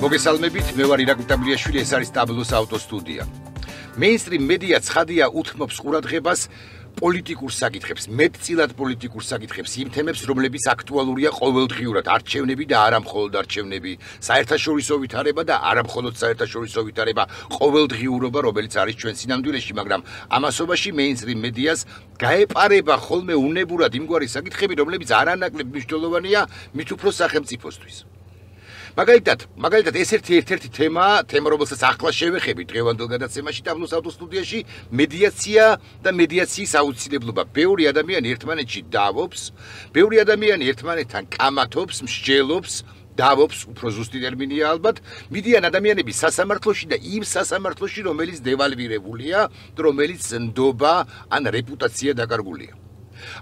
მოგესალმებით, მე ვარ ირაკლი ტაბლიაშვილი, ეს არის ტაბლოს ავტოსტუდია. Mainstream media ცხადია უთმობს ყურადღებას პოლიტიკურ საკითხებს, მეტწილად პოლიტიკურ საკითხებს, იმ თემებს, რომლებიც აქტუალურია ყოველდღიურად, არჩევნები და არა მხოლოდ არჩევნები, საერთაშორისო ვითარება და არა მხოლოდ საერთაშორისო ვითარება, ყოველდღიურობა, რომელიც არის ჩვენ სინამდვილეში, მაგრამ ამასობაში mainstream medias გაეპარება ხოლმე უნებურად იმგვარი საკითხები, რომლებიც არანაკლებ მნიშვნელოვანია მით უფრო სახელმწიფოსთვის. მაგალითად ეს ერთ-ერთი თემაა, რომელსაც ახლა შევეხებით დღევანდელ გადაცემაში ტაბლოს ავტოსტუდიაში, მედიაცია და მედიაციის აუცილებლობა. Ბევრი ადამიანი ერთმანეთში დავობს, ბევრი ადამიანი ერთმანეთთან კამათობს, მსჯელობს, დავობს, უფრო ზუსტი ტერმინია ალბათ, მიდიან ადამიანები სასამართლოში და იმ სასამართლოში, რომელიც დევალვირებულია, რომელიც ნდობა ან რეპუტაცია დაკარგულია.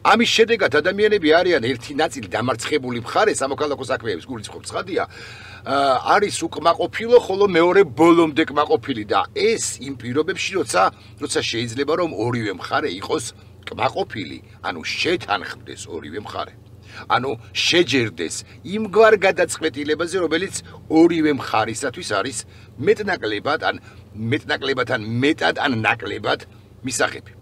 Ამის შედეგად ადამიანები არიან ერთი ნაწილი დამარცხებული მხარე სამოქალაქო საქმეების გულისხმობ ცხადია არის უკმაყოფილო, ხოლო მეორე ბოლომდე კმაყოფილი და ეს იმ პირობებში, როცა შეიძლება რომ ორივე მხარე იყოს კმაყოფილი, ანუ შეთანხმდეს ორივე მხარე. ანუ შეჯერდეს იმგვარ გადაწყვეტილებაზე, რომელიც ორივე მხარისათვის არის მეტნაკლებად ან მეტად ან ნაკლებად მისაღები.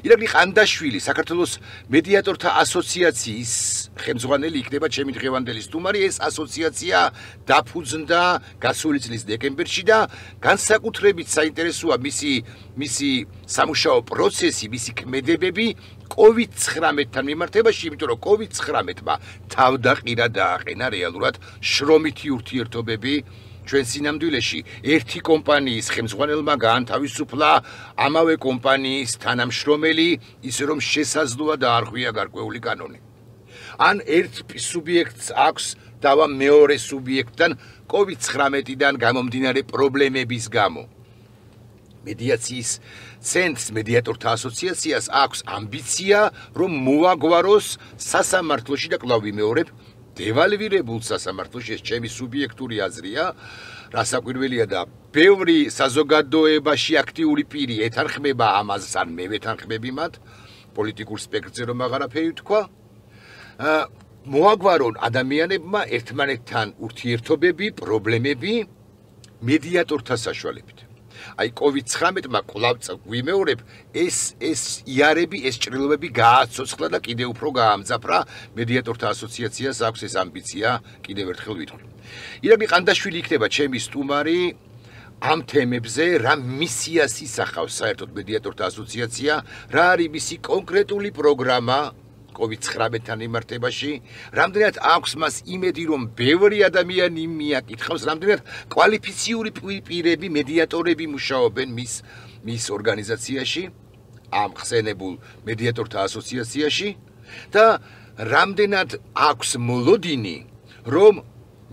ირაკლი ყანდაშვილი, საქართველოს მედიატორთა ასოციაციის ხელმძღვანელი იქნება ჩემი დღევანდელი სტუმარი. ეს ასოციაცია დაფუძნდა გასული წლის დეკემბერში და განსაკუთრებით საინტერესოა მისი სამუშაო პროცესი, მისი ქმედებები COVID-19-თან მიმართებაში, იმიტომ რომ COVID-19-მა თავდაყირა დააყენა რეალურად შრომითი ურთიერთობები ჩვენ სინამდვილეში ერთი კომპანიის ხელმძღვანელმა გაანთავისუფლა ამავე კომპანიის თანამშრომელი, ისე რომ შესაძლოა დაარღვია გარკვეული კანონი. ან ერთ სუბიექტს აქვს დავა მეორე სუბიექტთან COVID-19-დან გამომდინარე პრობლემების გამო. მედიაციის ცენტრს, მედიატორთა ასოციაციას აქვს ამბიცია, რომ მოაგვაროს სასამართლოში და კვლავ ვიმეორებ, დევალვირებულ სასამართლოში, ეს ჩემი სუბიექტური აზრია, რასაკვირველია და ბევრი საზოგადოებაში აქტიური პირი ეთანხმება ამას, ან მე ვეთანხმები მათ, პოლიტიკურ სპექტრზე რომ აღარაფერი თქვა, მოაგვარონ ადამიანებმა ერთმანეთთან ურთიერთობები, პრობლემები მედიატორთა საშუალებით. აი COVID-19-მა კვლავ ვიმეორებ, ეს იარები, ეს ჭრილობები გააცოცხლა და კიდევ უფრო გაამძაფრა. მედიატორთა ასოციაციას აქვს ეს ამბიცია, კიდევ ერთხელ ვიტყვი. ირაკლი ყანდაშვილი იქნება ჩემი სტუმარი ამ თემებზე, რა მისიას ისახავს საერთოდ მედიატორთა ასოციაცია, რა არის მისი კონკრეტული პროგრამა COVID-19-თან მიმართებაში, რამდენად აქვს მას იმედი, რომ ბევრი ადამიანი მიაკითხავს, რამდენად კვალიფიციური პირები, მედიატორები მუშაობენ მის ორგანიზაციაში, ამ ხსენებულ მედიატორთა ასოციაციაში და რამდენად აქვს მოლოდინი, რომ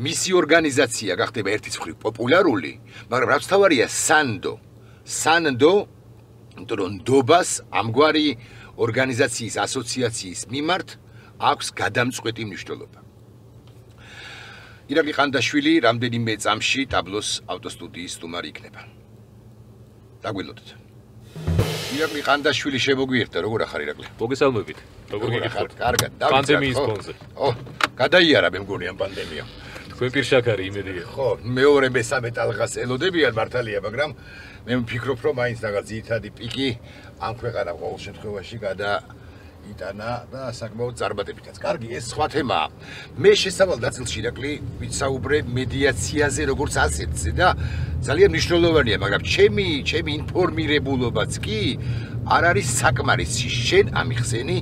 მისი ორგანიზაცია გახდება ერთის მხრივ პოპულარული, მაგრამ რაც თავარია სანდო, იმიტომ რომ ნდობას ამგვარი ორგანიზაციის, ასოციაციის მიმართ აქვს გადამწყვეტი მნიშვნელობა. ირაკლი ყანდაშვილი რამდენიმე წამში ტაბლოს ავტოსტუდიის სტუმარი იქნება. დაგვილოდეთ. ირაკლი ყანდაშვილი შემოგვიერთდა, როგორ ახარ ირაკლი? მოგესალმებით. როგორ გიგიხართ? კარგად, პანდემიის ფონზე. გადაიარა მე მგონი ამ პანდემია. თქვენ პირშაქარი იმედია. ხო, მეორე მესამე ტალღას ელოდებიან მართალია, მაგრამ მე ვფიქრობ, რომ მაინც რაღაც ძირითადი პიკი ამ ქვეყანა ყოველ შემთხვევაში იტანა და საკმაოდ წარმატებითაც. კარგი, ეს სხვა თემაა. მე შესავალ ნაწილში ირაკლი ვისაუბრე მედიაციაზე როგორც ასეთზე და ძალიან მნიშვნელოვანია, მაგრამ ჩემი ინფორმირებულობაც კი არ არის საკმარისი. შენ ამიხსენი,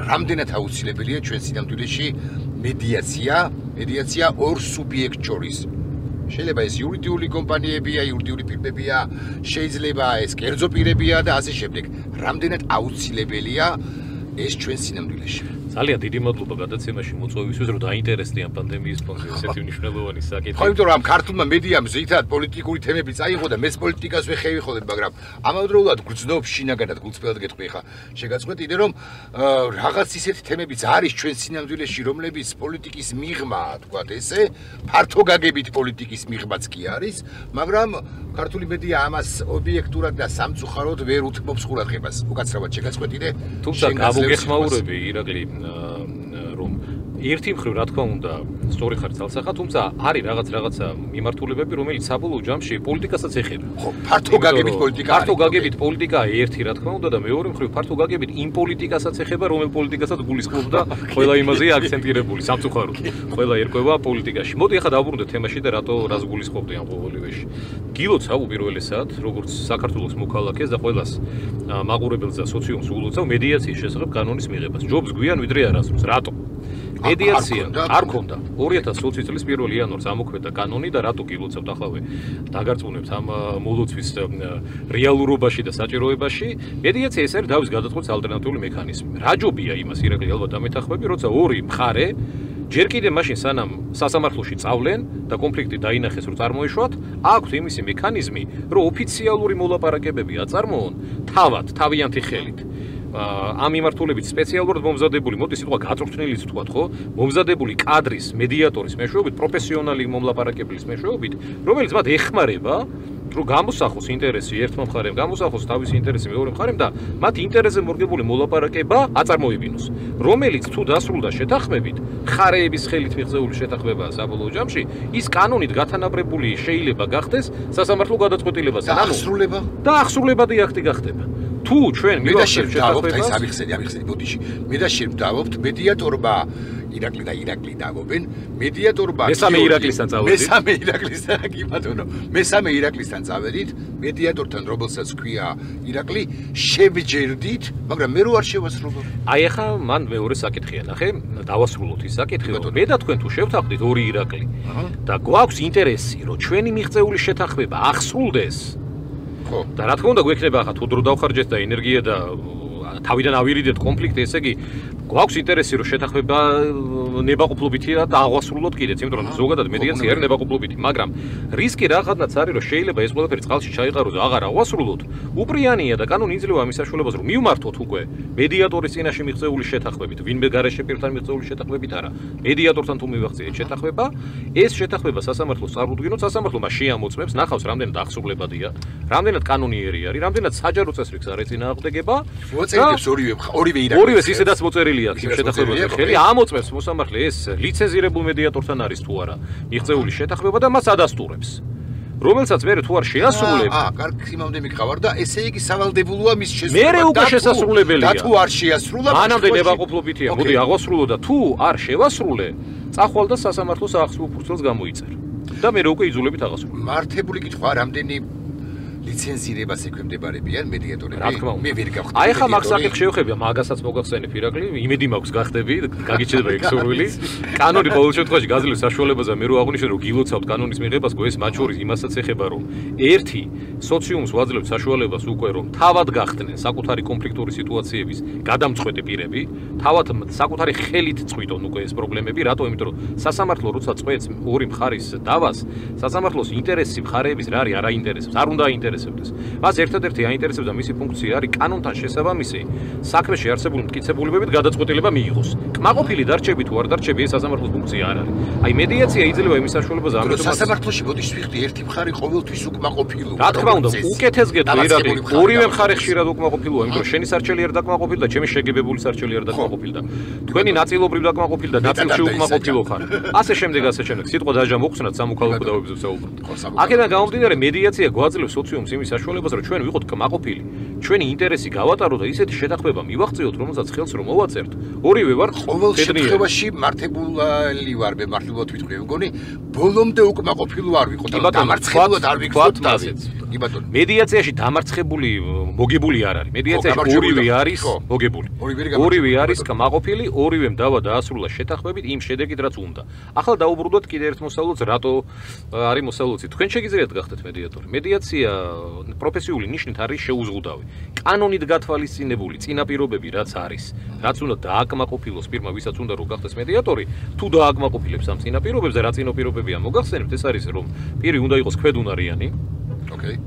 რამდენად აუცილებელია ჩვენ სინამდვილეში მედიაცია ორ სუბიექტ შორის. შეიძლება ეს იურიდიული კომპანიებია, იურიდიული პირებია, შეიძლება ეს კერძო პირებია და ასე შემდეგ. რამდენად აუცილებელია ეს ჩვენ სინამდვილეში. ძალიან დიდი მადლობა გადაცემაში მოწვევისთვის, რომ დაინტერესდიან პანდემიის ფონზე ესეთი მნიშვნელოვანი საკითხი. ხო, იმიტომ რომ ამ ქართულმა მედიამ ზითად პოლიტიკური თემები წაიღო და მეც პოლიტიკას ვეხევი ხოლმე, მაგრამ ამავდროულად გრძნობს შინაგანად გულწრფელად გეტყვი ხა. შეგაწყვეტ იდე რომ რაღაც ისეთი თემებიც არის ჩვენ სინამდვილეში, რომლებიც პოლიტიკის მიღმაა, თქვათ ესე, ფართო გაგებით პოლიტიკის მიღმაც კი არის, მაგრამ ქართული მედია ამას ობიექტურად და სამწუხაროდ ვერ უთმობს ყურადღებას. უკაცრავად შეგაწყვეტ იდე. თუმცა გამოგეხმაურები ირაკლი რომ ერთი მხრივ რა თქმა უნდა სწორი ხარ ძალსახა, თუმცა არის რაღაცა მიმართულებები, რომელიც საბოლოო ჯამში პოლიტიკასაც ეხება. ხო, ფართო გაგებით პოლიტიკა. ფართო გაგებით პოლიტიკა ერთი რა თქმა უნდა და მეორე მხრივ ფართო გაგებით იმ პოლიტიკასაც ეხება, რომელ პოლიტიკასაც გულისხმობდა ყველა იმაზეა აქცენტირებული სამწუხაროდ. ყველა ერკვევა პოლიტიკაში. მოდი ახლა დავბრუნდეთ თემაში და რას გულისხმობდი ამ ყოველივეში. გილოცავ უპირველესად, როგორც საქართველოს მოქალაქეს და ყველას მაყურებელს და სოციუმს ულოცავ მედიაციის შესახებ კანონის მიღებას. ჯობს გვიან ვიდრე არასდროს. რატო? მედიაცია არ ქონდა 2020 წლის 1 იანვარს ამოქმედა კანონი და რატო გილოცავთ ახლა დაგარწმუნებთ ამ მოლოცვის რეალურობაში და საჭიროებაში მედიაცია ეს არის დავის გადაწყვეტის ალტერნატიული მექანიზმი რა ჯობია იმას ირაკლი ალბათ ამეთახმები როცა ორი მხარე ჯერ კიდევ მაშინ სანამ სასამართლოში წავლენ და კონფლიქტი დაინახეს რომ წარმოეშვათ აქვთ იმისი მექანიზმი რომ ოფიციალური მოლაპარაკებები აწარმოონ თავიანთი ხელით ამ მიმართულებით სპეციალურად მომზადებული, მოდი სიტყვა გაწვრთნილიც ვთქვათ, ხო? მომზადებული კადრის მედიატორის მეშვეობით, პროფესიონალი მომლაპარაკებლის მეშვეობით, რომელიც მათ ეხმარება, რომ გამოსახოს ინტერესი ერთმა მხარემ, გამოსახოს თავისი ინტერესი მეორე მხარემ და მათ ინტერესზე მორგებული მოლაპარაკება აწარმოებინოს, რომელიც თუ დასრულდა შეთანხმებით, მხარეების ხელით მიღწეული შეთანხმებაა საბოლოო ჯამში, ის კანონით გათანაბრებული შეიძლება გახდეს სასამართლო გადაწყვეტილებასთან, და აღსრულებადი აქტი გახდება. თუ ჩვენ მივახცევთ შეთანხმებას, ამიხსენი, ბოდიში. მე და შენ დავობთ მედიატორმა ირაკლი და ირაკლი დავობენ. მედიატორმა მესამე ირაკლისთან წავედით. მესამე ირაკლისთან კი ბატონო. მესამე ირაკლისთან წავედით. მედიატორთან რომელსაც ქვია ირაკლი, შევჯერდით, მაგრამ მე რო არ შევასრულო. აი ახლა მან მეორე საკითხია, ნახე, დავასრულოთ ის საკითხი, რომ მე და თქვენ თუ შევთანხმდით ორი ირაკლი და გვაქვს ინტერესი, რომ ჩვენი მიღწეული შეთანხმება აღსრულდეს. და რა თქმა უნდა გვექნება ახლა თუ დრო დავხარჯეთ და ენერგია და თავიდან ავირიდეთ კონფლიქტი, ესე იგი გვაქვს ინტერესი რომ შეთანხმება ნებაყოფლობითია და აღვასრულოთ კიდეც, იმიტომ რომ ზოგადად მედიაცია არის ნებაყოფლობითი, მაგრამ რისკი რაღაცნაირად არის რომ შეიძლება ეს ყველაფერი წყალში ჩაიყაროს და აღარ აღვასრულოთ. უპრიანია და კანონი იძლევა ამის საშუალებას რომ მივმართოთ უკვე მედიატორის წინაშე მიღწეული შეთანხმებით, ვინმე გარეშე პირთან მიღწეული შეთანხმებით არა. მედიატორთან თუ მივახციეთ შეთანხმება, ეს შეთანხმება სასამართლოს წარუდგინოთ, სასამართლო მას შეამოწმებს, ნახავს რამდენად აღსრულებადია, რამდენად კანონიერი არის, რამდენად საჯარო წესრიგს არ ეწინააღმდეგება. მოწერილებს ორივე ირაკლი. ორივეს ისედაც მოწერილია იმ შეთანხმებაზე ხელი, ამოწმებს მოსამართლე ეს ლიცენზირებულ მედიატორთან არის თუ არა მიღწეული შეთანხმება და მას ადასტურებს. რომელსაც მე თუ არ შეასრულებ, კარგი სიმამდე მიყავარ და ესე იგი სავალდებულოა მის შესრულება. მე უკვე შესასრულებელია. და თუ არ შეასრულა, მანამდე ნებაყოფლობითია. მოდი აღვასრულო და თუ არ შევასრულე, წახვალ და სასამართლოს აღსრულებულ ფურცელს გამოიწერ. და მე უკვე იძულებით აღასრულებ. მართებული კითხვა რამდენი ლიცენზირებას ექვემდებარებიან მედიატორები? რა თქმა უნდა. მე ვერ გავხდი. აი ხა მაგ საკითხს შევხებია, მაგასაც მოგახსენებ ირაკლი, იმედი მაქვს გახდები, გაგიჩნდება ეგ სურვილი. კანონი բոլო შემთხვევაში გაძლევს საშუალებას და მე რო აღნიშნე რომ გილოცავთ კანონის მიღებას, ეს მათ შორის იმასაც ეხება რომ ერთი სოციუმს ვაძლევთ საშუალებას უკვე რომ თავად გახდნენ საკუთარი კონფლიქტური სიტუაციების გადამწყვეტი პირები, თავად საკუთარი ხელით წვიდონ უკვე ეს პრობლემები, რატო? იმიტომ რომ სასამართლო როცა წყვეტს ორი მხარის დავას, სასამართლოს ინტერესი მხარეების რა არის, არ აინტერესებს, არ უნდა აინტერესებდეს. მას ერთადერთი აინტერესებს და მისი ფუნქცია არის კანონთან შესაბამისი საქმეში არსებული მტკიცებულებებით გადაწყვეტილება მიიღოს. კმაყოფილი დარჩები თუ არ დარჩები, ეს სასამართლოს ფუნქცია არ არის. აი მედიაცია იძლევა იმის საშუალებას ამიტომ სასამართლოში მოდის ვიხდი ერთი მხარი ყოველთვის უკმაყოფილოა. რა თქმა უნდა, უკეთესგეთ ვერადი, ორივე მხარე ხშირად უკმაყოფილოა, იმიტომ რომ შენი სარჩელი არ დაკმაყოფილდა, ჩემი შეგებებული სარჩელი არ დაკმაყოფილდა. თქვენი ნაწილობრივ დაკმაყოფილდა, ნაწილში უკმაყოფილო ხარ. ასე შემდეგ. სიტყვა დაჟა მოხსნათ სამოქალაქო დავებზე ვსაუბრობთ. აქედან გამომდინარე, მედიაცია გვაძლევს სოციუმს იმის საშუალებას, რომ ჩვენ ვიყოთ კმაყოფილი. ჩვენი ინტერესი გავატაროთ და ისეთი შეთანხმება მივაღწიოთ, რომელსაც ხელს რომ მოვაწერთ. ორივე ვარ ყოველ შემთხვევაში მართებული ვარ, მე მართლობად ვიტყვი, მგონი, ბოლომდე უკმაყოფილო არ ვიყოთ, დამარცხებულად არ ვიქცოთ თავით. კი ბატონო. მედიაციაში დამარცხებული მოგებული არ არის. მედიაციაში ორივე არის მოგებული. ორივე არის კმაყოფილი, ორივემ დავა დაასრულა შეთანხმებით იმ შედეგით, რაც უნდა. ახლა დაუბრუნდოთ კიდე ერთ მოსავლოდს, რატო არის მოსავლოდsi. თქვენ შეგიძლიათ გახდეთ მედიატორი. მედიაცია პროფესიული ნიშნით არის შეუზღუდავი. კანონით გათვალისწინებული წინაპირობები რაც არის, რაც უნდა დააკმაყოფილოს პირმა, ვისაც უნდა რომ გახდეს მედიატორი, თუ დააკმაყოფილებს ამ წინაპირობებს და რა წინაპირობებია მოგახსენებთ, ეს არის რომ პირი უნდა იყოს ქვედუნარიანი,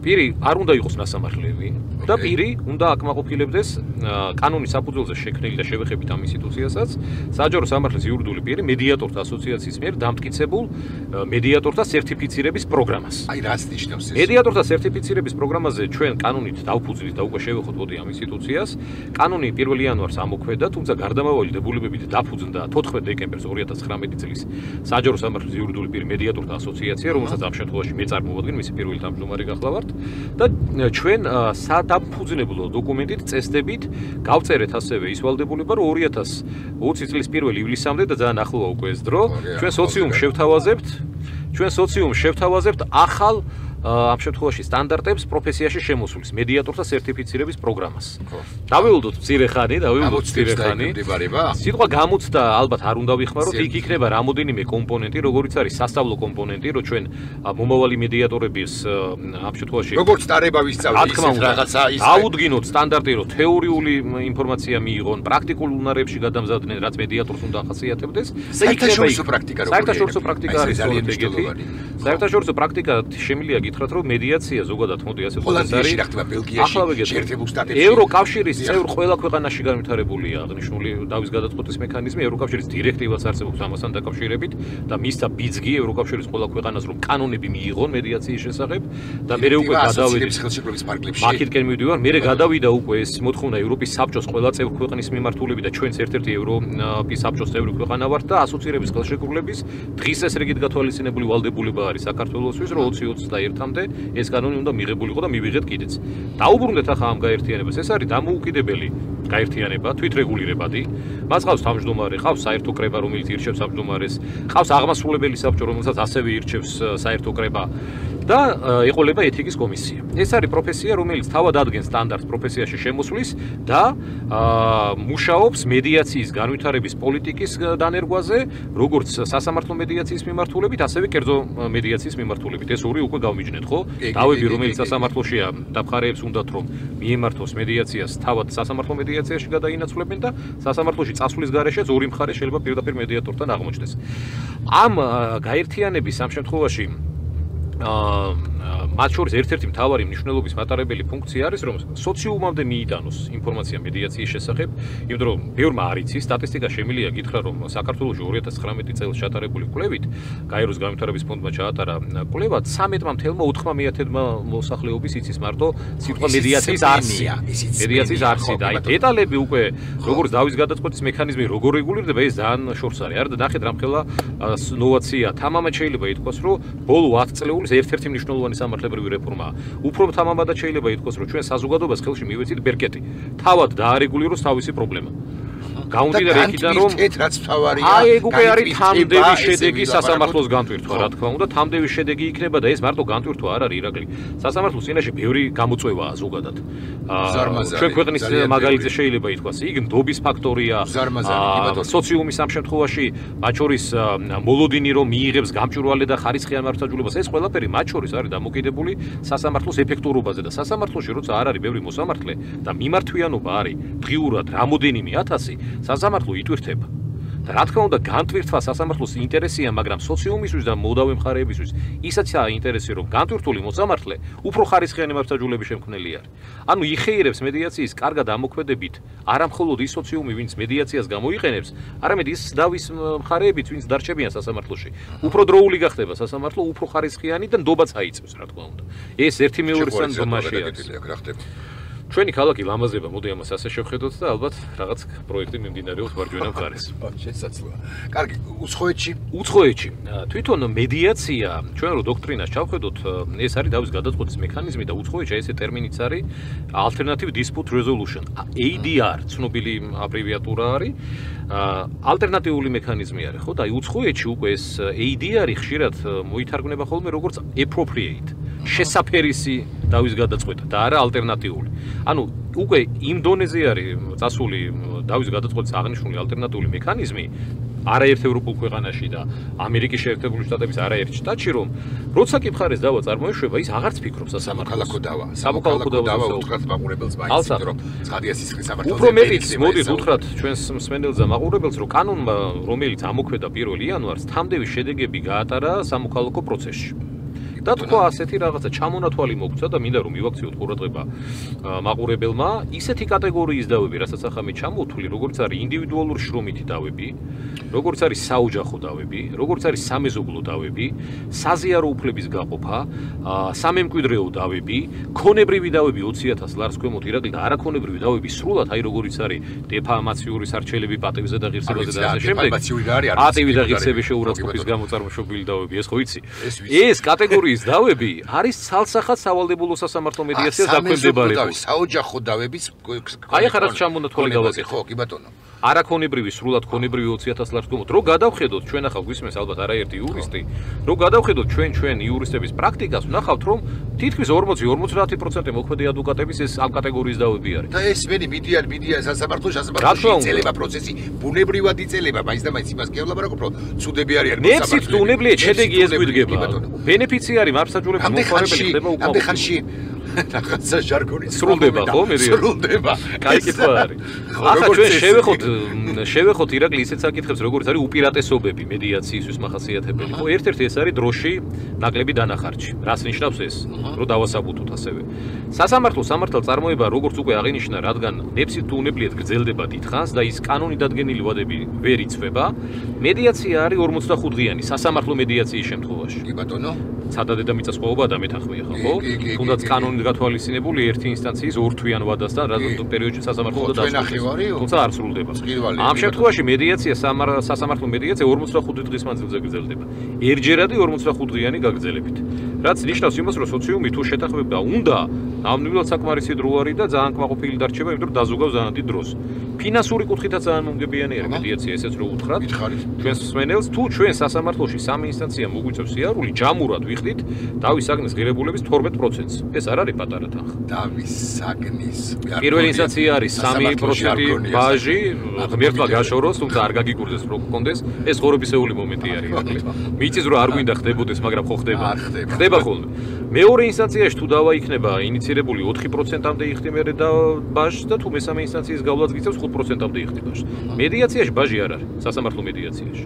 პირი არ უნდა იყოს ნასამართლელი და პირი უნდა აკმაყოფილებდეს კანონის საფუძველზე შექმნილი და შევეხებით ამ ინსტიტუციასაც საჯარო სამართლის იურიდიული პირი მედიატორთა ასოციაციის მიერ დამტკიცებულ მედიატორთა სერტიფიცირების პროგრამას. აი რას ნიშნავს ეს? მედიატორთა სერტიფიცირების პროგრამაზე ჩვენ კანონით დავფუძნით და უკვე შევეხოთ მოდი ამ ინსტიტუციას. კანონი 1 იანვარს ამოქმედა, თუმცა გარდამავალი დებულებებით დაფუძნდა 14 დეკემბერს 2019 წლის საჯარო სამართლის იურიდიული პირი მედიატორთა ასოციაცია, რომელსაც ამ შემთხვევაში მე წარმოვადგენ, მისი პირველი თავმჯდომარე გახლავართ და ჩვენ სადაფუძნებლო დოკუმენტით წესდებით გავწერეთ ასევე ის ვალდებულება, რომ 2020 წლის 1 ივლისამდე და ძალიან ახლოა უკვე ეს დრო, ჩვენ სოციუმს შევთავაზებთ ახალ ამ შემთხვევაში სტანდარტებს პროფესიაში შემოსulis მედიატორთა სერტიფიცირების პროგრამას. დავიულოთ მცირე ხანი. სიტყვა გამოცდა ალბათ არ უნდა ვიხმაროთ, იქ იქნება რამოდენიმე კომპონენტი, როგორიც არის სასწავლო კომპონენტი, რომ ჩვენ მომავალი მედიატორების ამ შემთხვევაში როგორც დარება ვისწავლოთ ისეთ რაღაცა ის აუდგინოთ სტანდარტი, რომ თეორიული ინფორმაცია მიიღონ, პრაქტიკულ უნარებში გადამზადდნენ, რაც მედიატორს უნდა ახასიათებდეს. საერთაშორისო პრაქტიკა საერთაშორისო პრაქტიკა არის ძალიან ეგეთი. საერთაშორისო პრაქტიკა შემილია გითხრათ, რომ მედიაცია ზოგადად მოდი ასე ვთქვათ, ეს არის ბელგიაში შეერთებულ შტატებში. ევროკავშირის წევრ ყველა ქვეყანაში განვითარებულია აღნიშნული დავის გადაწყვეტის მექანიზმი, ევროკავშირის დირექტივაც არსებობს ამასთან დაკავშირებით და მისცა ბიძგი ევროკავშირის ყველა ქვეყანას, რომ კანონები მიიღონ მედიაციის შესახებ და მე უკვე გადავედი ხელშეკრულების ფარგლებში. მაკეთკენ მივდივარ, მე გადავიდა უკვე ეს მოთხოვნა ევროპის საბჭოს ყველა წევრ ქვეყნის მიმართულებით და ჩვენც ერთ-ერთი ევროპის საბჭოს წევრი ქვეყანა ვართ და ასოცირების ხელშეკრულების დღის ეს რიგით გათვალისწინებული ვალდებულება არის საქართველოსთვის, რომ 2021-მდე ეს კანონი უნდა მიღებულიყო და მივიღეთ კიდეც. დაუბრუნდეთ ახლა ამ გაერთიანებას. ეს არის დამოუკიდებელი გაერთიანება, თვითრეგულირებადი. მას ყავს თავმჯდომარე, ყავს საერთო კრება, რომელიც ირჩევს თავმჯდომარეს, ყავს აღმასრულებელი საბჭო, რომელსაც ასევე ირჩევს საერთო კრება და ეყოლება ეთიკის კომისია. ეს არის პროფესია, რომელიც თავად ადგენს სტანდარტს პროფესიაში შემოსვლის და მუშაობს მედიაციის განვითარების პოლიტიკის დანერგვაზე, როგორც სასამართლო მედიაციის მიმართულებით, ასევე კერძო მედიაციის მიმართულებით. ეს ორი უკვე გავმიჯნეთ, ხო? დავები, რომელიც სასამართლოშია, დამხარეებს უნდათ, რომ მიემართოს მედიაციას თავად სასამართლო მედიაციაში გადაინაცვლებენ და სასამართლოში წასვლის გარეშეც ორი მხარე შეიძლება პირდაპირ მედიატორთან აღმოჩნდეს. ამ გაერთიანების ამ შემთხვევაში მათ შორის ერთ-ერთი მთავარი მნიშვნელობის მატარებელი ფუნქცია არის, რომ სოციუმამდე მიიტანოს ინფორმაცია მედიაციის შესახებ, იმიტომ რომ ბევრმა არ იცის, სტატისტიკა შემილია გითხრა, რომ საქართველოში 2019 წელს ჩატარებული კვლევით, გაეროს განვითარების ფონდმა ჩაატარა კვლევა 13.4%-მა მოსახლეობის იცის მარტო სიტყვა მედიაციის არსი. მედიაციის არსი და აი დეტალები უკვე როგორც დავის გადაწყვეტის მექანიზმი როგორ რეგულირდება, ეს ძალიან შორს არის. არა და ნახეთ რამხელა ნოვაცია. თამამად შეიძლება ითქვას, რომ ბოლო 10 წლეულის ერთ-ერთი მნიშვნელოვანი სამართლებრივი რეფორმაა. უფრო თამამადად შეიძლება ითქვას, რომ ჩვენ საზოგადოებას ხელში მივეცით ბერკეტი. თავად დაარეგულიროს თავისი პრობლემა. გამომდინარე იქიდან, რომ რაც თავარია, აი ეგ უკვე არის თამდევის შედეგი სასამართლოს განტვირთვა, რა თქმა უნდა, თამდევის შედეგი იქნება და ეს მარტო განტვირთვა არ არის, ირაკლი. სასამართლოს წინაშე ბევრი გამოწვევაა ზოგადად. ჩვენ ქვეყნის მაგალითზე შეიძლება ითქვას, იქ ნდობის ფაქტორია, სოციუმის ამ შემთხვევაში, მათ შორის მოლოდინი რომ მიიღებს გამჭვირვალე და ხარისხიან მართლმსაჯულებას, ეს ყველაფერი მათ შორის არის დამოკიდებული სასამართლოს ეფექტურობაზე და სასამართლოში როცა არ არის ბევრი მოსამართლე და მიმართვიანობა არის დღიურად რამოდენიმე ათასი, სასამართლო იტვირთება. და რა თქმა უნდა, განტვირთვა სასამართლოს ინტერესია, მაგრამ სოციუმისთვის და მოდავე მხარეებისთვის ისაცაა ინტერესი, რომ განტვირთული მოსამართლე უფრო ხარისხიანი მართლმსაჯულების შემქმნელი არის. ანუ იხეირებს მედიაციის კარგად ამოქმედებით არა მხოლოდ ის სოციუმი, ვინც მედიაციას გამოიყენებს, არამედ ის დავის მხარეებიც, ვინც დარჩებიან სასამართლოში. უფრო დროული გახდება სასამართლო, უფრო ხარისხიანი და ნდობაც აიწევს, რა თქმა უნდა. ეს ერთი მეორესთან დომაში არის. ჩვენი ქალაქი ლამაზება, მოდი ამას ასე შევხედოთ და ალბათ რაღაც პროექტი მიმდინარეობს მარჯვენა მხარეს. შესაძლოა. კარგი, უცხოეთში. თვითონ მედიაცია, ჩვენ რო დოქტრინას ჩავხედოთ, ეს არის დავის გადაწყვეტის მექანიზმი და უცხოეთში ეს ტერმინიც არის Alternative Dispute Resolution, ADR, ცნობილი აბრევიატურა არის. ალტერნატიული მექანიზმი არის, ხო? და აი უცხოეთში უკვე ეს ADR-ი ხშირად მოითარგმნება ხოლმე როგორც appropriate, შესაფერისი დავის გადაწყვეტა და არა ალტერნატიული. ანუ უკვე იმ დონეზე არის წასული დავის გადაწყვეტის აღნიშნული ალტერნატიული მექანიზმი არაერთ ევროპულ ქვეყანაში და ამერიკის შეერთებული შტატების არაერთ შტატში, რომ როცა კი მხარეს დავა წარმოეშვება, ის აღარც ფიქრობს სასამართლოს. სამოქალაქო დავა უთხრათ მაყურებელს მაინც, რომ ცხადია სისხლის სამართლოზე. უფრო მეტიც მოდით უთხრათ ჩვენს მსმენელს და მაყურებელს, რომ კანონმა, რომელიც ამოქმედა 1 იანვარს, თამდევის შედეგები გაატარა სამოქალაქო პროცესში. და თქვა ასეთი რაღაცა ჩამონათვალი მოგცა და მინდა რომ მივაქციოთ ყურადღება მაყურებელმა ისეთი კატეგორიის დავები, რასაც ახლა მე ჩამოვთვლი, როგორც არის ინდივიდუალური შრომითი დავები, როგორც არის საოჯახო დავები, როგორც არის სამეზობლო დავები, საზიარო უფლების გაყოფა, სამემკვიდრეო დავები, ქონებრივი დავები 20000 ლარს ქვემოთ ირაკლი და არაქონებრივი დავები სრულად, აი როგორც არის დეფამაციური სარჩელები პატივზე და ღირსებაზე და ასე შემდეგ. პატივი და ღირსების შეურაცხყოფის გამო წარმოშობილი დავები, ეს ხო იცი? ეს კატეგორიის დავები არის ცალსახად სავალდებულო სასამართლო მედიაციას დაქვემდებარებული. საოჯახო დავების აი ახლა რაც ჩამონათვალი დავაკეთე. ხო, კი ბატონო. არაქონებრივი, სრულად ქონებრივი 20000 ლარს ქვემოთ. რო გადავხედოთ ჩვენ ახლა გვისმენს ალბათ არაერთი იურისტი, რო გადავხედოთ ჩვენ იურისტების პრაქტიკას, ვნახავთ რომ თითქმის 40-50% მოქმედი ადვოკატების ეს ამ კატეგორიის დავები არის. და ეს მედიან სასამართლოში იწელება პროცესი, ბუნებრივად იწელება, მაინც და მაინც იმას კი ვლაპარაკობ, რომ ცუდები არიან ნებსით თუ უნებლიეთ შედეგი ეს გვიდგება. ბენეფიციარი მარცხაჯურების მომხმარებელი ხდება უკმაყოფილება. ამდენ ხანში რაღაცა ჟარგონი სრულდება ხო მე სრულდება. კაი კითხვა არის. ახლა ჩვენ შევეხოთ ირაკლი ისეთ საკითხებს როგორც არის უპირატესობები მედიაციისთვის მახასიათებელი. ხო ერთ-ერთი ეს არის დროში ნაკლები დანახარჯი. რას ნიშნავს ეს? რომ დავასაბუთოთ ასევე. სასამართლო სამართალ წარმოება როგორც უკვე აღინიშნა, რადგან ნებსით თუ უნებლიეთ გრძელდება დიდხანს და ის კანონით დადგენილი ვადები ვერ იცვება, მედიაცია არის 45 დღიანი სასამართლო მედიაციის შემთხვევაში. კი ბატონო. ცადა დედამიწა სხვაობა და მეთანხმია ხო? თუნდაც კანონით გათვალისწინებული ერთი ინსტანციის ორთვიან ვადასთან რადგან პერიოდში სასამართლო და დასრულდება. თუმცა არ სრულდება. ამ შემთხვევაში მედიაცია სასამართლო მედიაცია 45 დღის მანძილზე გრძელდება. ერთჯერადი 45 დღიანი გაგრძელებით. რაც ნიშნავს იმას, რომ სოციუმი თუ შეთანხმება უნდა, ნამდვილად საკმარისი დრო არის და ძალიან კმაყოფილი დარჩება, იმიტომ რომ დაზოგავს ძალიან დიდ დროს. ფინანსური კუთხითაც ძალიან მომგებიანი არის მედიაცია, ესეც რო უთხრათ. ჩვენს მსმენელს თუ ჩვენ სასამართლოში სამი ინსტანცია მოგვიწევს სიარული, ჯამურად ვიხდით დავის საგნის ღირებულების 12%-ს. ეს არ არის პატარა თანხა. დავის საგნის პირველი ინსტანცია არის 3% ბაჟი, ღმერთმა გაშოროს, თუმცა არ გაგიგურდეს რო გქონდეს, ეს ღორებისეული მომენტი არის. მიწის რო არ გვინდა ხდებოდეს, მაგრამ ხო ხდება. ხდება ხოლმე. მეორე ინსტანციაში თუ დავა იქნება ინიცირებული 4%-მდე იხდი მერე და ბაჟს და თუ მესამე ინსტანციის გავლაც გიწევს 5%-მდე იხდი ბაჟს. მედიაციაში ბაჟი არ არის, სასამართლო მედიაციაში.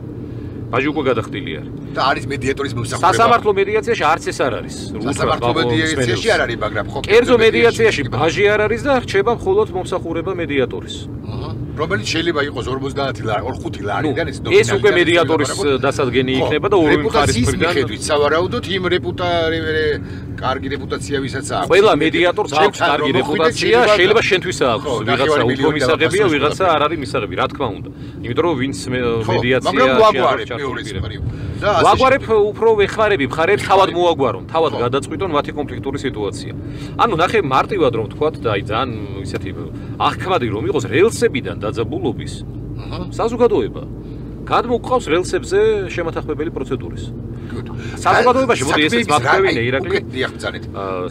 ბაჟი უკვე გადახდილი არის. და არის მედიატორის მოსახურება. სასამართლო მედიაციაში არც ეს არ არის. სასამართლო მედიაციაში არ არის, მაგრამ ხო. კერძო მედიაციაში ბაჟი არ არის და რჩება მხოლოდ მომსახურება მედიატორის. რომელიც შეიძლება იყოს 50 ლარი, 5 ლარიდან ეს ეს უკვე მედიატორის დასადგენი იქნება და ორივე მხარის მხრიდან სავარაუდოდ იმ კარგი რეპუტაცია ვისაც აქვს. ყველა მედიატორს აქვს კარგი რეპუტაცია, შეიძლება შენთვის აქვს. ვიღაცა უფრო მისაღებია, ვიღაცა არ არის მისაღები, რა თქმა უნდა. იმიტომ რომ ვინც მედიაციაში ვაგვარებ უფრო ვეხმარები, მხარეებს თავად მოაგვარონ, თავად გადაწყვიტონ მათი კონფლიქტური სიტუაცია. ანუ ნახე მარტივად რომ თქვათ და აი ძალიან ისეთი აღქმადი რომ იყოს რელსებიდან დაძაბულობის საზოგადოება გადმოგვყავს რელსებზე შემათახმებელი პროცედურის. საზოგადოებაში მოდი ესეც მაქრევინე ირაკლი.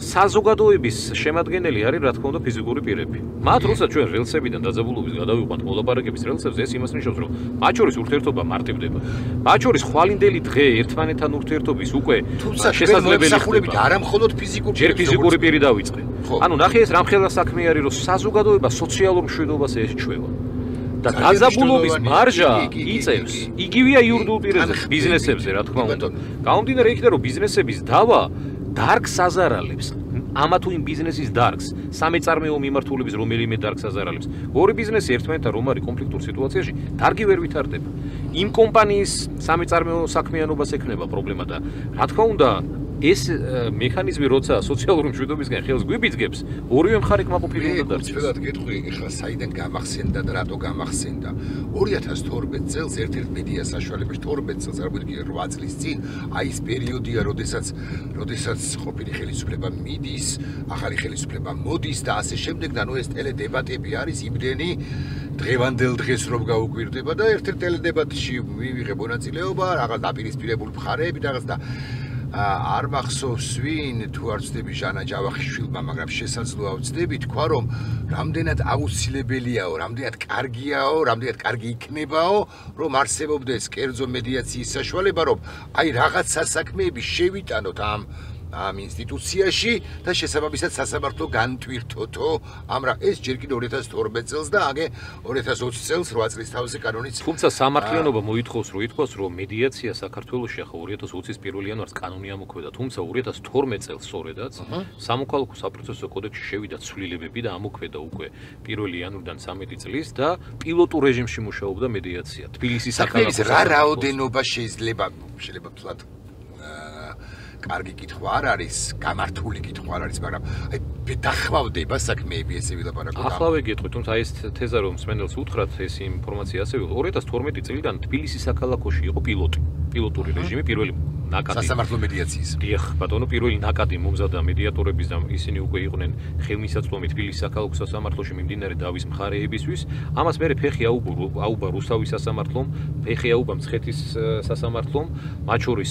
საზოგადოების შემადგენელი არის რა თქმა უნდა ფიზიკური პირები. მათ როცა ჩვენ რელსებიდან დაძაბულობის გადავიყვანთ მოლაპარაკების რელსებზე, ეს იმას ნიშნავს, რომ მათ შორის ურთიერთობა მარტივდება. მათ შორის ხვალინდელი დღე ერთმანეთთან ურთიერთობის უკვე შესაძლებელი ხდება. არა მხოლოდ ფიზიკური პირები, ჯერ ფიზიკური პირი დავიწყე. ანუ ნახე ეს რამხელა საქმე არის, რომ საზოგადოება სოციალურ მშვიდობას ეჩვევა. და დაძაბულობის მარჟა იწევს იგივეა იურიდიულ პირებზე, ბიზნესებზე, რა თქმა უნდა. გამომდინარე იქიდან, რომ ბიზნესების დავა დარგს აზარალებს. ამა თუ იმ ბიზნესის დარგს, სამეწარმეო მიმართულების რომელიმე დარგს აზარალებს. ორი ბიზნესი ერთმანეთთან რომ არის კონფლიქტურ სიტუაციაში, დარგი ვერ ვითარდება. იმ კომპანიის სამეწარმეო საქმიანობას ექნება პრობლემა და რა თქმა უნდა ეს მექანიზმი როცა სოციალური მშვიდობისგან ხელს გვიბიძგებს, ორივე მხარე კმაყოფილი უნდა დარჩეს. ცუდად გეტყვი, ეხლა საიდან გამახსენდა და რატო გამახსენდა? 2012 წელს ერთ-ერთ მედია საშუალებას 12 წელს არ გვიდგინე 8 წლის წინ, აი ეს პერიოდია, როდესაც ყოფილი ხელისუფლება მიდის, ახალი ხელისუფლება მოდის და ასე შემდეგ და ნუ ეს ტელედებატები არის იმდენი დღევანდელ დღეს რომ გაუკვირდება და ერთ-ერთ ტელედებატში მივიღე მონაწილეობა, რაღაც დაპირისპირებული მხარეები რაღაც და არ მახსოვს ვინ თუ არ ვცდები ჟანა ჯავახიშვილმა, მაგრამ შესაძლოა ვცდები თქვა რომ რამდენად აუცილებელიაო, რამდენად კარგიაო, რამდენად კარგი იქნებაო, რომ არსებობდეს კერძო მედიაციის საშუალება, რომ აი რაღაც სასაქმეები შევიტანოთ ამ ამ ინსტიტუციაში და შესაბამისად სასამართლო განტვირთოთო ამ რა ეს ჯერ კიდე 2012 წელს და აგე 2020 წელს 8 წლის თავზე კანონიც. თუმცა სამართლიანობა მოითხოვს რომ ითქვას რომ მედიაცია საქართველოში ახლა 2020-ის 1 იანვარს კანონი ამოქმედა, თუმცა 2012 წელს სწორედაც სამოქალაქო საპროცესო კოდექსში შევიდა ცვლილებები და ამოქმედა უკვე 1 იანვრიდან 13 წლის და პილოტურ რეჟიმში მუშაობდა მედიაცია. თბილისის საქართველოს რა რაოდენობა შეიძლება ვთვლათ კარგი კითხვა არ არის, გამართული კითხვა არ არის, მაგრამ აი დახმავდება საქმეები ესე ვილაპარაკოთ. ახლავე გეტყვით, თუმცა ეს თეზა რომ მსმენელს უთხრათ, ეს ინფორმაცია ასევე 2012 წლიდან თბილისის საქალაქოში იყო პილოტური რეჟიმი, პირველი ნაკადი სასამართლო მედიაციის. დიახ, ბატონო, პირველი ნაკადი მომზადდა მედიატორების და ისინი უკვე იყვნენ ხელმისაწვდომი თბილისის საქალაქო სასამართლოში მიმდინარე დავის მხარეებისთვის. ამას მერე ფეხი აუბა რუსთავის სასამართლომ, ფეხი აუბა მცხეთის სასამართლომ, მათ შორის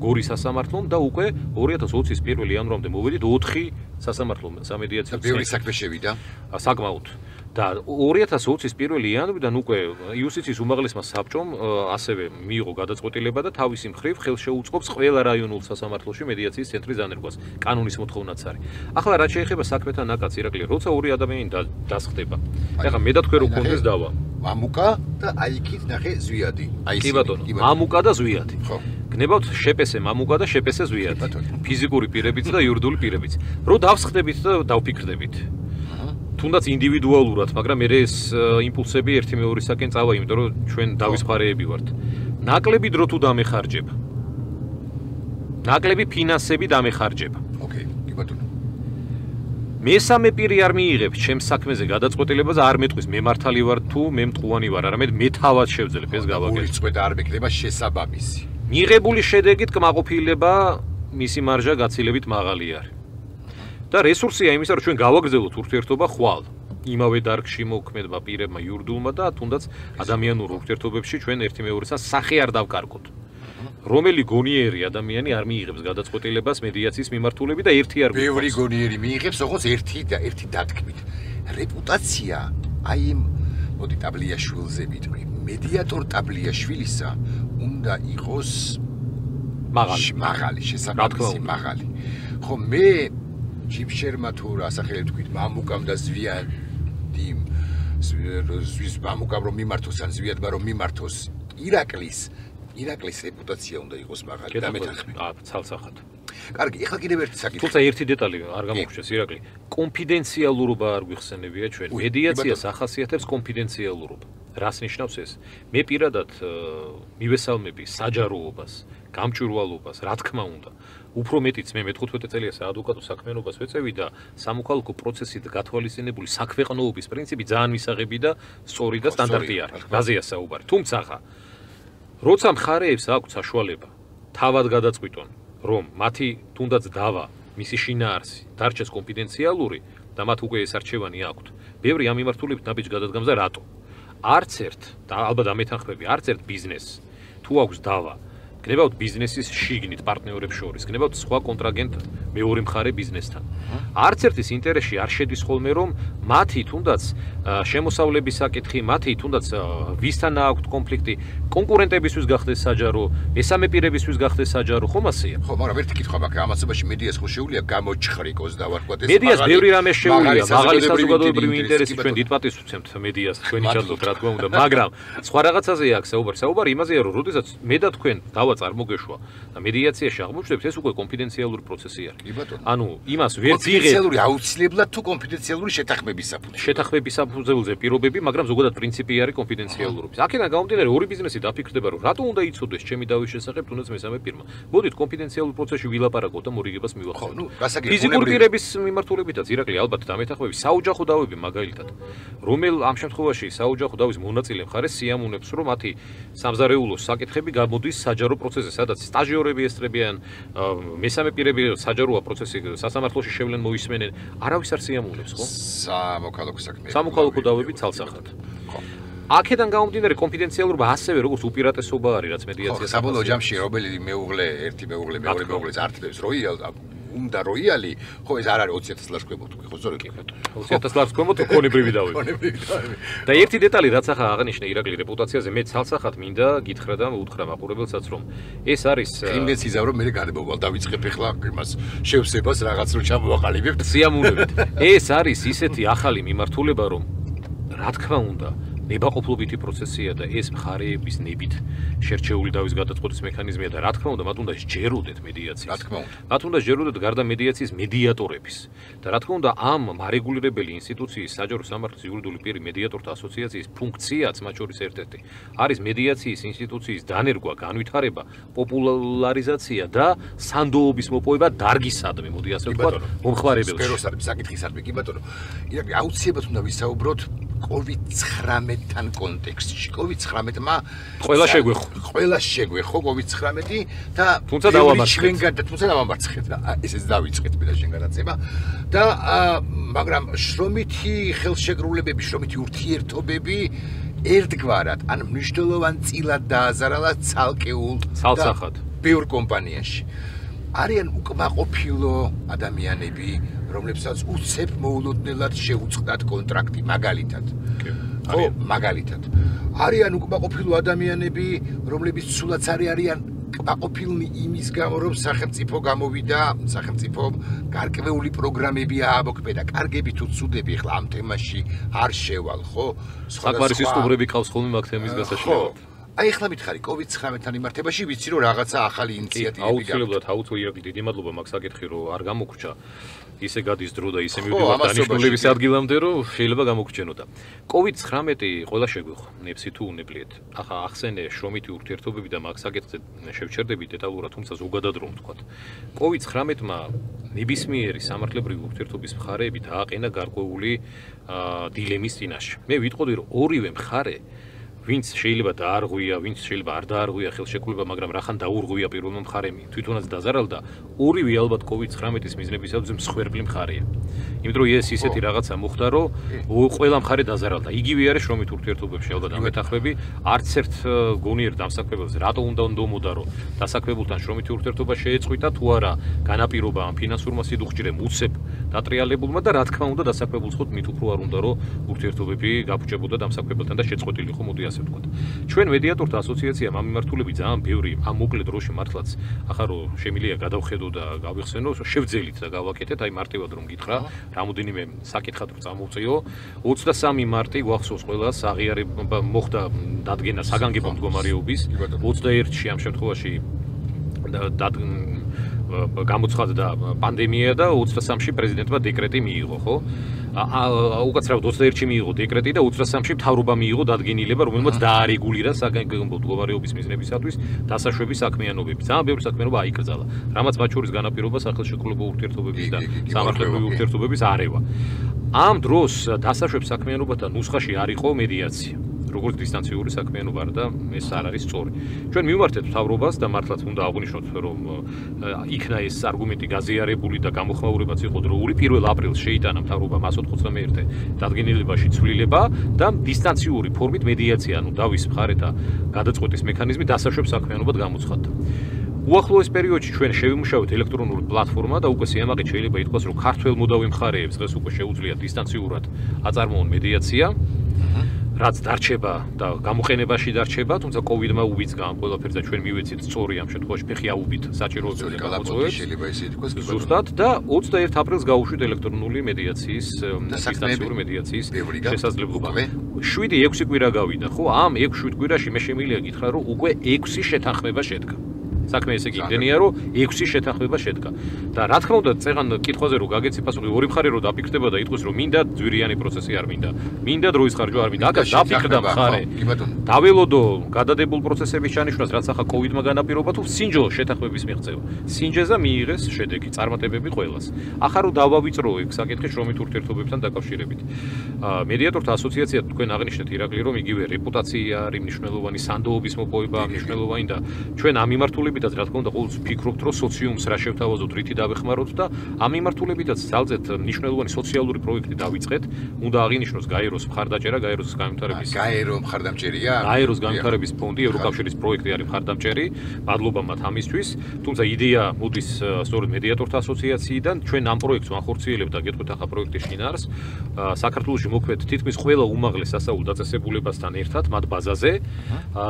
გორის სასამართლომ და უკვე 2020-ის 1 იანვრამდე მოვედით 4 სასამართლო სამედიაციო ცენტრი. ბევრი საქმე შევიდა. საკმაოდ. და 2020-ის 1 იანვრიდან უკვე იუსტიციის უმაღლესმა საბჭომ ასევე მიიღო გადაწყვეტილება და თავისი მხრივ ხელს შეუწყობს ყველა რაიონულ სასამართლოში მედიაციის ცენტრის დანერგვას. კანონის მოთხოვნაც არის. ახლა რაც შეეხება საქმეთან ნაკადს, ირაკლი, როცა ორი ადამიანი დასხდება. ეხლა მე და თქვენ რო გქონდეს დავა. მამუკა და აიქით ნახე ზვიადი. აი კი ბატონო, მამუკა და ზვიადი. ხო. გნებავთ შეპესე მამუკა და შეპესე ზვიადი. ფიზიკური პირებიც და იურიდიული პირებიც. რო დავსხდებით და დავფიქრდებით. თუნდაც ინდივიდუალურად, მაგრამ მე ეს იმპულსები ერთი მეორისაკენ წავა, იმიტომ რომ ჩვენ დავის მხარეები ვართ. ნაკლები დრო თუ დამეხარჯება. ნაკლები ფინანსები დამეხარჯება. ოკეი, კი ბატონო. მესამე პირი არ მიიღებს ჩემს საქმეზე გადაწყვეტილებას, არ მეტყვის მე მართალი ვარ თუ მე მტყუანი ვარ, არამედ მე თავად შევძლებ ეს გავაკეთე. გულწყვეტა არ მექნება შესაბამისი. მიღებული შედეგით კმაყოფილება მისი მარჟა გაცილებით მაღალი არის. და რესურსია იმისა, რომ ჩვენ გავაგრძელოთ ურთიერთობა ხვალ. იმავე დარგში მოქმედმა პირებმა იურიდულმა და თუნდაც ადამიანურ ურთიერთობებში ჩვენ ერთი მეორესთან სახე არ დავკარგოთ. რომელი გონიერი ადამიანი არ მიიღებს გადაწყვეტილებას მედიაციის მიმართულებით და ერთი არ მიიღებს. ბევრი გონიერი მიიღებს, ოღონდ ერთი დათქმით. რეპუტაცია აი მოდი ტაბლიაშვილზე ვიტყვი. მედიატორ ტაბლიაშვილისა უნდა იყოს მაღალი, შესაბამისი მაღალი. ხო მე ჯიბშერმა თუ რა სახელით თქვით, მამუკამ და ზვიადიმ, ზვის მამუკამ რომ მიმართოს ან ზვიადმა რომ მიმართოს, ირაკლის რეპუტაცია უნდა იყოს მაღალი და მეთანხმე. ცალსახად. კარგი, ეხლა კიდევ ერთი საკითხი. თუმცა ერთი დეტალი არ გამოგვრჩეს, ირაკლი. კონფიდენციალურობა არ გვიხსენებია ჩვენ. მედიაციას ახასიათებს კონფიდენციალურობა. რას ნიშნავს ეს? მე პირადად მივესალმები საჯაროობას, გამჭვირვალობას, რა თქმა უნდა. უფრო მეტიც მე მე-15 წელია საადვოკატო საქმიანობას ვეწევი და სამოქალაქო პროცესით გათვალისწინებული საქვეყნოობის პრინციპი ძალიან მისაღები და სწორი და სტანდარტი არის. რაზეა საუბარი? თუმცა როცა მხარეებს აქვს საშუალება თავად გადაწყვიტონ, რომ მათი თუნდაც დავა, მისი შინაარსი დარჩეს კონფიდენციალური და მათ უკვე ეს არჩევანი აქვთ. ბევრი ამ მიმართულებით ნაბიჯ გადადგამს და რატო? არც ერთ და ალბათ ამეთანხმები, არც ერთ ბიზნესს თუ აქვს დავა, გნებავთ ბიზნესის შიგნით პარტნიორებს შორის, გნებავთ სხვა კონტრაგენტად, მეორე მხარე ბიზნესთან. არც ერთის ინტერესში არ შედის ხოლმე, რომ მათი თუნდაც შემოსავლების საკითხი, მათი თუნდაც ვისთან აქვთ კონფლიქტი, კონკურენტებისთვის გახდეს საჯარო, მესამე პირებისთვის გახდეს საჯარო, ხომ ასეა? ხო, მაგრამ ერთი კითხვა მაქვს, ამასობაში მედიას ხო შეუძლია გამოჩხრიკოს და ვარქვათ ეს მედიას ბევრი რამე შეუძლია, მაღალი საზოგადოებრივი ინტერესი ჩვენ დიდ პატივს ვცემთ მედიას, თქვენი ჩათვლით რა თქმა უნდა, მაგრამ სხვა რაღაცაზე აქვს საუბარი იმაზეა, რომ როდესაც მე და თქვენ წარმოგეშვა და მედიაციაში აღმოჩნდებთ ეს უკვე კონფიდენციალური პროცესი არის. ანუ იმას ვერ ძიღებთ კონფიდენციალური აუცილებლად თუ კონფიდენციალური შეთანხმების საფუძველზე. შეთანხმების საფუძველზე პირობები, მაგრამ ზოგადად პრინციპი არის კონფიდენციალურობის. აქედან გამომდინარე ორი ბიზნესი დაფიქრდება, რომ რატო უნდა იცოდეს ჩემი დავის შესახებ თუნდაც მესამე პირმა. მოდით კონფიდენციალურ პროცესში ვილაპარაკოთ და მორიგებას მივახდინოთ. ფიზიკური პირების მიმართულებითაც ირაკლი ალბათ დამეთანხმები საოჯახო დავები მაგალითად. რომელ ამ შემთხვევაში საოჯახო დავის მონაწილე მხარე სიამოვნებს, რომ მათი სამზარეულოს საკითხები გამოდის საჯარო პროცესზე, სადაც სტაჟიორები ესწრებიან, მესამე პირები საჯაროა პროცესი სასამართლოში შევლენ მოისმენენ, არავის არ სიამოვნებს, ხო? სამოქალაქო საქმეები. სამოქალაქო დავები ცალსახად. აქედან გამომდინარე კონფიდენციალურობა ასევე როგორც უპირატესობა არის, რაც მედიაციას საბოლოო ჯამში ერთი მეუღლე მეორე მეუღლეს ართმევს, უნდა როიალი, ხო ეს არ არის 20000 ლარს ქვემოთ, ხო ზორე? 20000 ლარს ქვემოთ კონებრივი დავი. და ერთი დეტალი რაც ახლა აღნიშნე ირაკლი რეპუტაციაზე მე ცალსახად მინდა გითხრა და უთხრა მაყურებელსაც რომ ეს არის იმდენს იზავრო მე გადმოვალ დავიწყებ ახლა იმას შევსებას რაღაც რო ჩამოვაყალიბებ სიამოვნებით. ეს არის ისეთი ახალი მიმართულება რომ რა თქმა უნდა ნებაყოფლობითი პროცესია და ეს მხარეების ნებით შერჩეული დავის გადაწყვეტის მექანიზმია და რა თქმა უნდა მათ უნდა სჯეროდეთ მედიაციას. რა თქმა უნდა. მათ უნდა სჯეროდეთ გარდა მედიაციის მედიატორების და რა თქმა უნდა ამ მარეგულირებელი ინსტიტუციის საჯარო სამართლის იურიდიული პირი მედიატორთა ასოციაციის ფუნქციაც მათ შორის ერთ-ერთი არის მედიაციის ინსტიტუციის დანერგვა, განვითარება, პოპულარიზაცია და სანდოობის მოპოვება დარგისადმი, მოდი ასე ვთქვათ, მომხმარებელში. სფეროს არის საკითხისადმი, კი ბატონო. ირაკლი აუცილებლად უნდა ვისაუბროთ COVID-19-თან კონტექსტში. COVID-19-მა ყველა შეგვეხო. ყველა შეგვეხო COVID-19 და თუმცა დავამარცხეთ. თუმცა დავამარცხეთ და ესეც დავიწყეთ მე და შენ გადაცემა და მაგრამ შრომითი ხელშეკრულებები, შრომითი ურთიერთობები ერთგვარად ან მნიშვნელოვან წილად დააზარალა ცალკეულ ცალსახად ბევრ კომპანიაში. არიან უკმაყოფილო ადამიანები, რომლებსაც უცებ მოულოდნელად შეუწყდათ კონტრაქტი მაგალითად. ხო, მაგალითად. არიან უკმაყოფილო ადამიანები, რომლებიც სულაც არიან კმაყოფილნი იმის გამო, რომ სახელმწიფო გამოვიდა, სახელმწიფო გარკვეული პროგრამები აამოქმედა. კარგები თუ ცუდები, ახლა ამ თემაში არ შევალ, ხო? საკვარი სტუმრები ყავს ხოლმე მაგ თემის გასაშლელად. აი ახლა მითხარი COVID-19-თან მიმართებაში ვიცი რომ რაღაცა ახალი ინიციატივები გაქვს. აუცილებლად დიდი მადლობა მაგ საკითხი რომ არ გამოგრჩა. ისე გადის დრო და ისე მივდივარ დანიშნულების ადგილამდე რომ შეიძლება გამოგრჩენოდა. COVID-19 ყველა შეგვეხო, ნებსი თუ უნებლიეთ. ახლა ახსენე შრომითი ურთიერთობები და მაგ საკითხზე შევჩერდები დეტალურად, თუმცა ზოგადად რომ ვთქვათ. COVID-19-მა ნებისმიერი სამართლებრივი ურთიერთობის მხარეები დააყენა გარკვეული დილემის წინაშე. მე ვიტყოდი რომ ორივე მხარე ვინც შეიძლება დაარღვია, ვინც შეიძლება არ დაარღვია ხელშეკრულება, მაგრამ რახან დაურღვია პირველმა მხარემ, თვითონაც დაზარალდა, ორივე ალბათ COVID-19-ის მიზნებისათვის მსხვერპლი მხარეა. იმიტომ რომ ეს ისეთი რაღაცა მოხდა, რომ ყველა მხარე დაზარალდა. იგივე არის შრომით ურთიერთობებში, ალბათ ამეთახები, არც ერთ გონიერ დამსაქმებელს რატო უნდა ნდომოდა, რომ დასაქმებულთან შრომითი ურთიერთობა შეეწყვიტა თუ არა განაპირობა ამ ფინანსურმა სიდუხჭირემ უცებ დატრიალებულმა და რა თქმა უნდა დასაქმებულს ხოთ მით უფრო არ უნდა, რომ ურთიერთობები გაფუჭებოდა დამსაქმებელთან და შეწყვეტილიყო, მოდი ასე ვთქვათ. ჩვენ მედიატორთა ასოციაციამ ამ მიმართულებით ძალიან ბევრი ამ მოკლე დროში მართლაც ახლა რომ შემიძლია გადავხედო და გავიხსენო, შევძელით და გავაკეთეთ, აი მარტივად რომ გითხრა, რამოდენიმე საკითხად რომ წამოვწიო. 23 მარტი გვახსოვს ყველას აღიარება მოხდა დადგენა საგანგებო მდგომარეობის. 21-ში ამ შემთხვევაში გამოცხადდა პანდემია და 23-ში პრეზიდენტმა დეკრეტი მიიღო, ხო? უკაცრავად 21-ში მიიღო დეკრეტი და 23-ში მთავრობა მიიღო დადგენილება, რომელმაც დაარეგულირა საგანგებო მდგომარეობის მიზნებისათვის დასაშვების საქმიანობები. ძალიან ბევრი საქმიანობა აიკრძალა, რამაც მათ შორის განაპირობა სახელშეკრულებო ურთიერთობების და სამართლებრივი ურთიერთობების არევა. ამ დროს დასაშვების საქმიანობათა ნუსხაში არ იყო მედიაცია. როგორც დისტანციური საქმიანობა და ეს არ არის სწორი. ჩვენ მივმართეთ მთავრობას და მართლაც უნდა აღვნიშნოთ, რომ იქნა ეს არგუმენტი გაზიარებული და გამოხმაურებაც იყო დროული. 1 აპრილს შეიტანა მთავრობამ 191 დადგენილებაში ცვლილება და დისტანციური ფორმით მედიაცია, ანუ დავის მხარეთა გადაწყვეტის მექანიზმი დასაშვებ საქმიანობად გამოცხადდა. უახლოეს პერიოდში ჩვენ შევიმუშავეთ ელექტრონული პლატფორმა და უკვე სიამაყით შეიძლება ითქვას, რომ ქართველ მოდავი მხარეებს დღეს უკვე შეუძლიათ დისტანციურად აწარმოონ მედიაცია. რაც დარჩება და გამოყენებაში დარჩება, თუმცა COVID-მა უბიძგა ამ ყველაფერს და ჩვენ მივეცით სწორი ამ შემთხვევაში ფეხი აუბით საჭიროებებზე გამოწვევებს. შეიძლება ისე ითქვას, ზუსტად და 21 აპრილს გავუშვით ელექტრონული მედიაციის დისტანციური მედიაციის შესაძლებლობა. 7-6 კვირა გავიდა, ხო? ამ 6-7 კვირაში მე შემიძლია გითხრა, რომ უკვე 6 შეთანხმება შედგა. საქმე ესე გიგდენია, რომ 6 შეთანხმება შედგა. და რა თქმა უნდა, წეღან კითხვაზე რომ გაგეცი პასუხი, ორი მხარე რომ დაფიქრდება და იტყვის, რომ მინდა ძვირიანი პროცესი არ მინდა. მინდა დროის ხარჯვა არ მინდა. აკაც დაფიქრდა მხარე. დაველოდო გადადებულ პროცესების ჩანიშვნას, რაც ახლა COVID-მა განაპირობა თუ სინჯო შეთანხმების მიღწევა. სინჯეზა მიიღეს შედეგი, წარმატებები ყველას. ახლა რომ დავავიწრო ეგ საკითხი შრომით ურთიერთობებთან დაკავშირებით. მედიატორთა ასოციაცია თქვენ აღნიშნეთ ირაკლი, რომ იგივე რეპუტაცია არის მნიშვნელოვანი, სანდოობის მოპოვება მნიშვნელოვანი და ჩვენ ამ მიმართულებით მიმართულებითაც რა თქმა უნდა ყოველთვის ვფიქრობთ რომ სოციუმს რა შევთავაზოთ რითი დავეხმაროთ და ამ მიმართულებითაც ძალზედ მნიშვნელოვანი სოციალური პროექტი დავიწყეთ უნდა აღინიშნოს გაეროს მხარდაჭერა გაეროს განვითარების გაერო მხარდამჭერია გაეროს განვითარების ფონდი ევროკავშირის პროექტი არის მხარდამჭერი მადლობა მათ ამისთვის თუმცა იდეა მოდის სწორედ მედიატორთა ასოციაციიდან ჩვენ ამ პროექტს ვახორციელებთ და გეტყვით ახლა პროექტის შინაარსს საქართველოში მოქმედ თითქმის ყველა უმაღლეს სასწავლო დაწესებულებასთან ერთად მათ ბაზაზე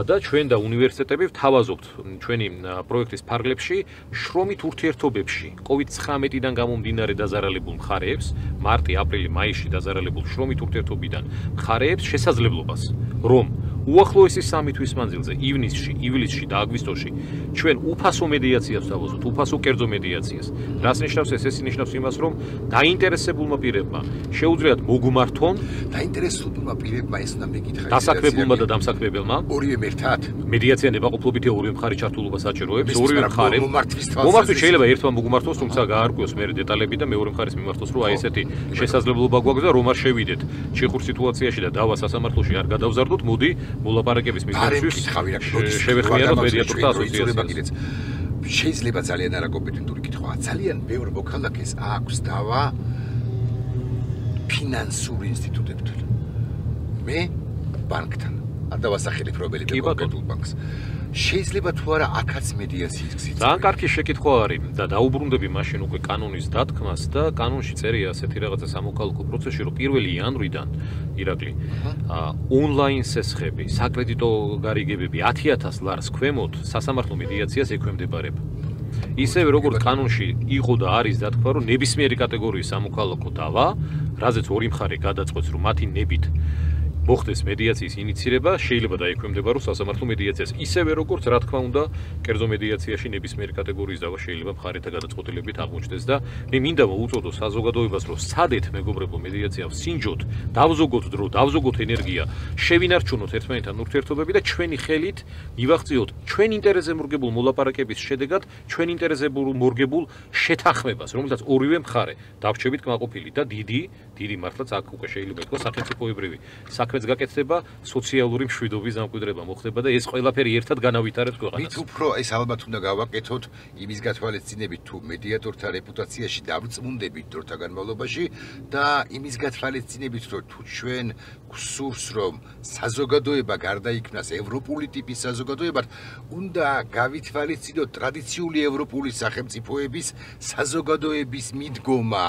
და ჩვენ და უნივერსიტეტები ვთავაზობთ ჩვენი პროექტის ფარგლებში შრომით ურთიერთობებში COVID-19-დან გამომდინარე დაზარალებულ მხარეებს მარტი, აპრილი, მაისში დაზარალებულ შრომით ურთიერთობიდან მხარეებს შესაძლებლობას რომ უახლოესი 3 თვის მანძილზე ივლისში და აგვისტოში ჩვენ უფასო მედიაციას ვთავაზობთ, უფასო კერძო მედიაციას. რას ნიშნავს ეს? ეს ნიშნავს იმას, რომ დაინტერესებულმა პირებმა შეუძლიათ მოგმართონ დაინტერესებულმა პირებმა ეს უნდა მეკითხა დასაქმებულმა და დამსაქმებელმა ორივე ერთად მედიაცია ნებაყოფლობითი ორივე მხარე ჩართულობას აჭიროებს ორივე მხარე მომართვით შეიძლება ერთმა მოგმართოს თუმცა გაარკვიოს მე დეტალები და მეორე მხარეს მიმართოს რომ აი ესეთი შესაძლებლობა გვაქვს და რომ არ შევიდეთ ჩიხურ სიტუაციაში და დავა სასამართლოში არ გადავზარდოთ მოდი მოლაპარაკების მიზნისთვის შევეხმიანოთ მედიატორთა ასოციაციას შეიძლება ძალიან არაკომპეტენტური კითხვაა ძალიან ბევრ მოქალაქეს აქვს დავა ფინანსურ ინსტიტუტებთან მე ბანკთან არ დავასახელებ რომელი კონკრეტულ ბანკს შეიძლება თუ არა აქაც მედიაციის გზით ძალიან კარგი შეკითხვა არის და დაუბრუნდები მაშინ უკვე კანონის დათქმას და კანონში წერია ასეთი რაღაცა სამოქალაქო პროცესში რომ 1 იანვრიდან ირაკლი ონლაინ სესხები საკრედიტო გარიგებები 10000 ლარს ქვემოთ სასამართლო მედიაციას ექვემდებარება ისევე როგორც კანონში იყო და არის დათქმა რომ ნებისმიერი კატეგორიის სამოქალაქო დავა რაზეც ორი მხარე გადაწყვეტს რომ მათი ნებით მოხდეს მედიაციის ინიცირება შეიძლება დაექვემდებაროს სასამართლო მედიაციას ისევე როგორც რა თქმა უნდა კერძო მედიაციაში ნებისმიერი კატეგორიის დავა შეიძლება მხარეთა გადაწყვეტილებით აღმოჩნდეს და მე მინდა მოუწოდო საზოგადოებას რომ სადეთ მეგობრებო მედიაცია ვსინჯოთ დავზოგოთ დრო დავზოგოთ ენერგია შევინარჩუნოთ ერთმანეთთან ურთიერთობები და ჩვენი ხელით მივაღწიოთ ჩვენ ინტერესზე მორგებულ მოლაპარაკების შედეგად ჩვენ ინტერესზე მორგებულ შეთანხმებას რომელსაც ორივე მხარე დავრჩებით კმაყოფილი და დიდი მართლაც აქ უკვე შეიძლება ითქვას სახელმწიფოებრივი საქმეც გაკეთდება სოციალური მშვიდობის დამკვიდრება მოხდება და ეს ყველაფერი ერთად განავითარებს ქვეყანას. მით უფრო ეს ალბათ უნდა გავაკეთოთ იმის გათვალისწინებით თუ მედიატორთა რეპუტაციაში დავრწმუნდებით დროთა განმავლობაში და იმის გათვალისწინებით რომ თუ ჩვენ გვსურს რომ საზოგადოება გარდაიქმნას ევროპული ტიპის საზოგადოებად უნდა გავითვალისწინოთ ტრადიციული ევროპული სახელმწიფოების საზოგადოების მიდგომა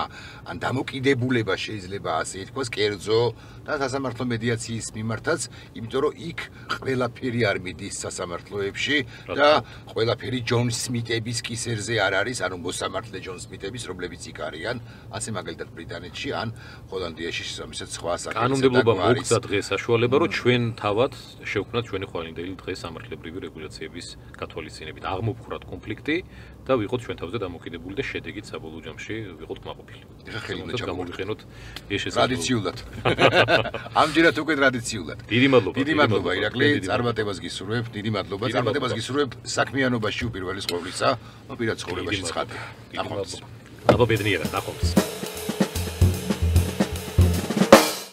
ან დამოკიდებულება შეიძლება ასე ითქვას კერძო და სასამართლო მედიაციის მიმართაც, იმიტომ რომ იქ ყველაფერი არ მიდის სასამართლოებში და ყველაფერი ჯონ სმიტების კისერზე არ არის, ანუ მოსამართლე ჯონ სმიტების, რომლებიც იქ არიან, ასე მაგალითად ბრიტანეთში ან ჰოლანდიაში შესაბამისად სხვა საკითხებზე. კანონმდებლობამ მოგცა დღეს საშუალება, რომ ჩვენ თავად შევქმნათ ჩვენი ხვალინდელი დღეს სამართლებრივი რეგულაციების გათვალისწინებით, აღმოფხვრათ კონფლიქტი და ვიყოთ ჩვენ თავზე დამოკიდებული და შედეგით საბოლოო ჯამში ვიყოთ კმაყოფილი. ხელით გამოვიყენოთ ეს შესაძლებლობა. ტრადიციულად. ამჯერად უკვე ტრადიციულად. დიდი მადლობა. დიდი მადლობა ირაკლი, წარმატებას გისურვებ, დიდი მადლობა. წარმატებას გისურვებ საქმიანობაში უპირველეს ყოვლისა, პირად ცხოვრებაში ცხადია. ნახვამდის. აბა ბედნიერად, ნახვამდის.